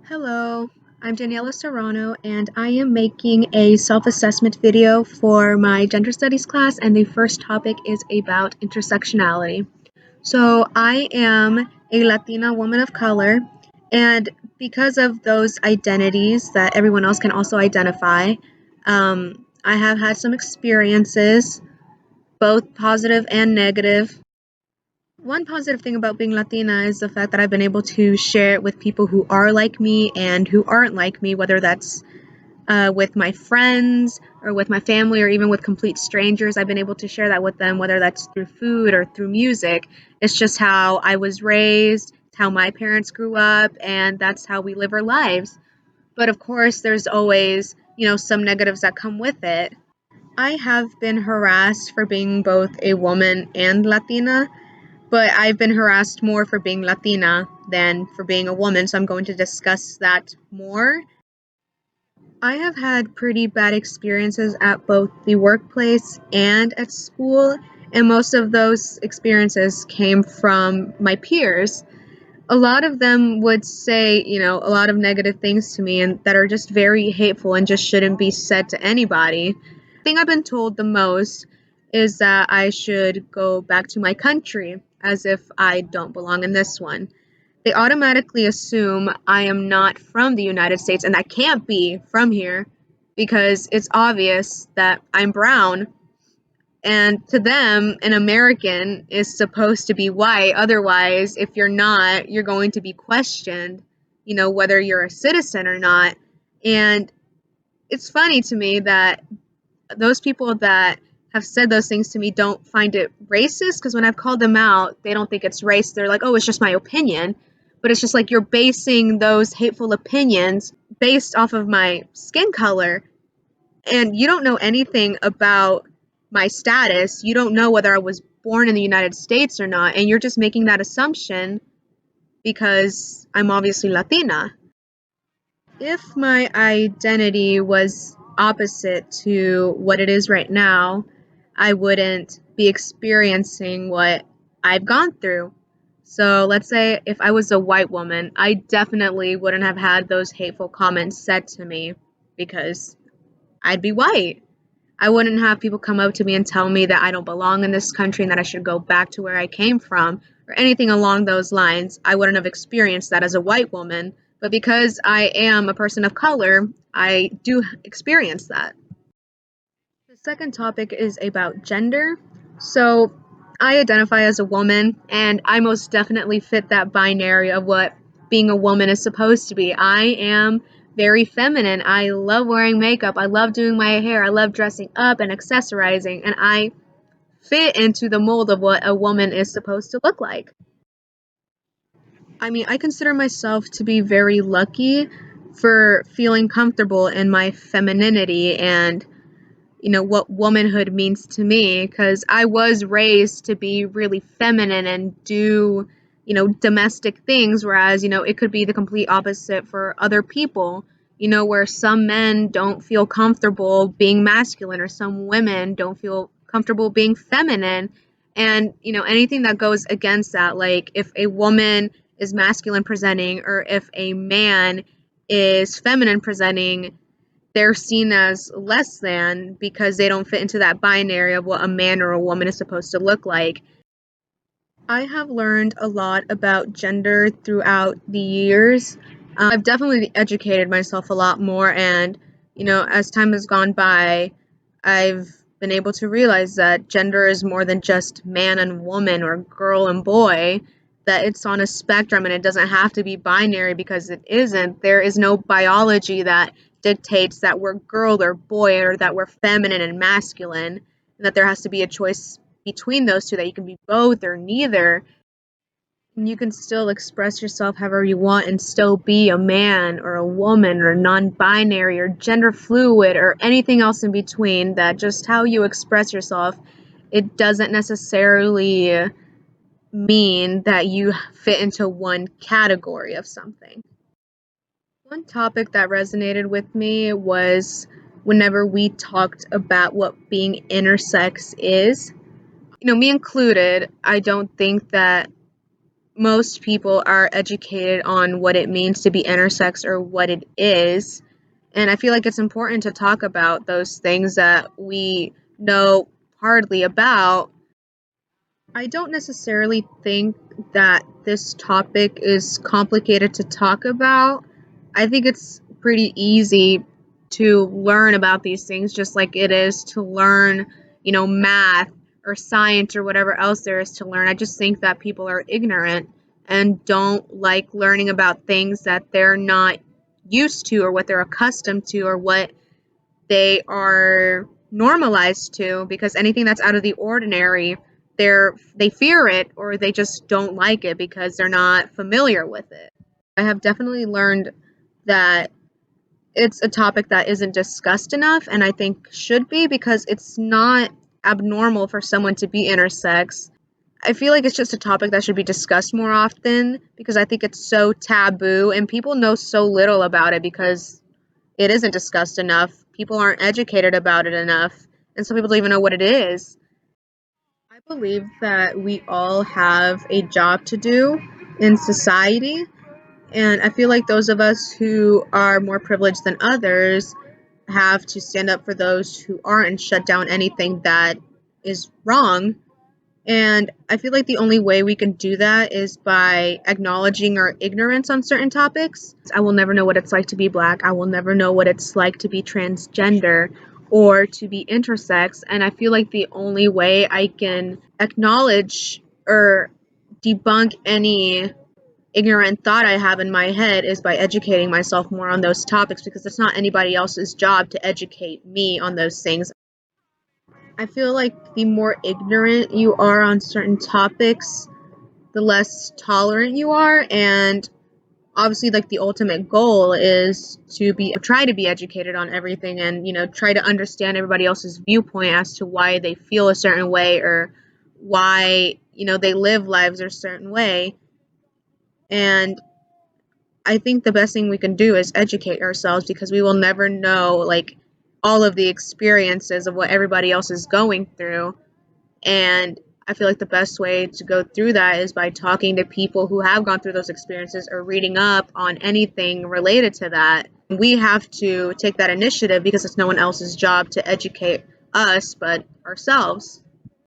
Hello, I'm Daniela Serrano, and I am making a self assessment video for my gender studies class. And the first topic is about intersectionality. So, I am a Latina woman of color, and because of those identities that everyone else can also identify, I have had some experiences, both positive and negative. One positive thing about being Latina is the fact that I've been able to share it with people who are like me and who aren't like me, whether that's with my friends or with my family or even with complete strangers. I've been able to share that with them, whether that's through food or through music. It's just how I was raised, it's how my parents grew up, and that's how we live our lives. But of course, there's always, some negatives that come with it. I have been harassed for being both a woman and Latina, but I've been harassed more for being Latina than for being a woman, so I'm going to discuss that more. I have had pretty bad experiences at both the workplace and at school, and most of those experiences came from my peers. A lot of them would say, a lot of negative things to me and that are just very hateful and just shouldn't be said to anybody. The thing I've been told the most is that I should go back to my country as if I don't belong in this one. They automatically assume I am not from the United States and I can't be from here because it's obvious that I'm brown, and to them, an American is supposed to be white. Otherwise, if you're not, you're going to be questioned, whether you're a citizen or not. And it's funny to me that those people that have said those things to me don't find it racist, because when I've called them out, they don't think it's race. They're like, oh, it's just my opinion. But it's just like you're basing those hateful opinions based off of my skin color, and you don't know anything about my status. You don't know whether I was born in the United States or not, and you're just making that assumption because I'm obviously Latina. If my identity was opposite to what it is right now, I wouldn't be experiencing what I've gone through. So let's say if I was a white woman, I definitely wouldn't have had those hateful comments said to me because I'd be white. I wouldn't have people come up to me and tell me that I don't belong in this country and that I should go back to where I came from or anything along those lines. I wouldn't have experienced that as a white woman. But because I am a person of color, I do experience that. The second topic is about gender. So I identify as a woman, and I most definitely fit that binary of what being a woman is supposed to be. I am very feminine. I love wearing makeup. I love doing my hair. I love dressing up and accessorizing, and I fit into the mold of what a woman is supposed to look like. I mean, I consider myself to be very lucky for feeling comfortable in my femininity and what womanhood means to me, because I was raised to be really feminine and do, domestic things, whereas, it could be the complete opposite for other people, where some men don't feel comfortable being masculine or some women don't feel comfortable being feminine. And, anything that goes against that, like if a woman is masculine presenting or if a man is feminine presenting, they're seen as less than because they don't fit into that binary of what a man or a woman is supposed to look like. I have learned a lot about gender throughout the years. I've definitely educated myself a lot more, and as time has gone by, I've been able to realize that gender is more than just man and woman or girl and boy, that it's on a spectrum and it doesn't have to be binary because it isn't. There is no biology that dictates that we're girl or boy or that we're feminine and masculine, and that there has to be a choice between those two, that you can be both or neither. You can still express yourself however you want and still be a man or a woman or non-binary or gender fluid or anything else in between. That just how you express yourself, it doesn't necessarily mean that you fit into one category of something. One topic that resonated with me was whenever we talked about what being intersex is. Me included, I don't think that most people are educated on what it means to be intersex or what it is. And I feel like it's important to talk about those things that we know hardly about. I don't necessarily think that this topic is complicated to talk about. I think it's pretty easy to learn about these things, just like it is to learn, math or science or whatever else there is to learn. I just think that people are ignorant and don't like learning about things that they're not used to or what they're accustomed to or what they are normalized to, because anything that's out of the ordinary, they fear it or they just don't like it because they're not familiar with it. I have definitely learned that it's a topic that isn't discussed enough, and I think should be, because it's not abnormal for someone to be intersex. I feel like it's just a topic that should be discussed more often, because I think it's so taboo and people know so little about it because it isn't discussed enough. People aren't educated about it enough, and some people don't even know what it is. I believe that we all have a job to do in society, and I feel like those of us who are more privileged than others have to stand up for those who aren't and shut down anything that is wrong. And I feel like the only way we can do that is by acknowledging our ignorance on certain topics. I will never know what it's like to be black. I will never know what it's like to be transgender or to be intersex. And I feel like the only way I can acknowledge or debunk any ignorant thought I have in my head is by educating myself more on those topics, because it's not anybody else's job to educate me on those things. I feel like the more ignorant you are on certain topics, the less tolerant you are, and obviously like the ultimate goal is to be try to be educated on everything, and try to understand everybody else's viewpoint as to why they feel a certain way or why they live lives a certain way. And I think the best thing we can do is educate ourselves, because we will never know like all of the experiences of what everybody else is going through. And I feel like the best way to go through that is by talking to people who have gone through those experiences or reading up on anything related to that. We have to take that initiative because it's no one else's job to educate us but ourselves.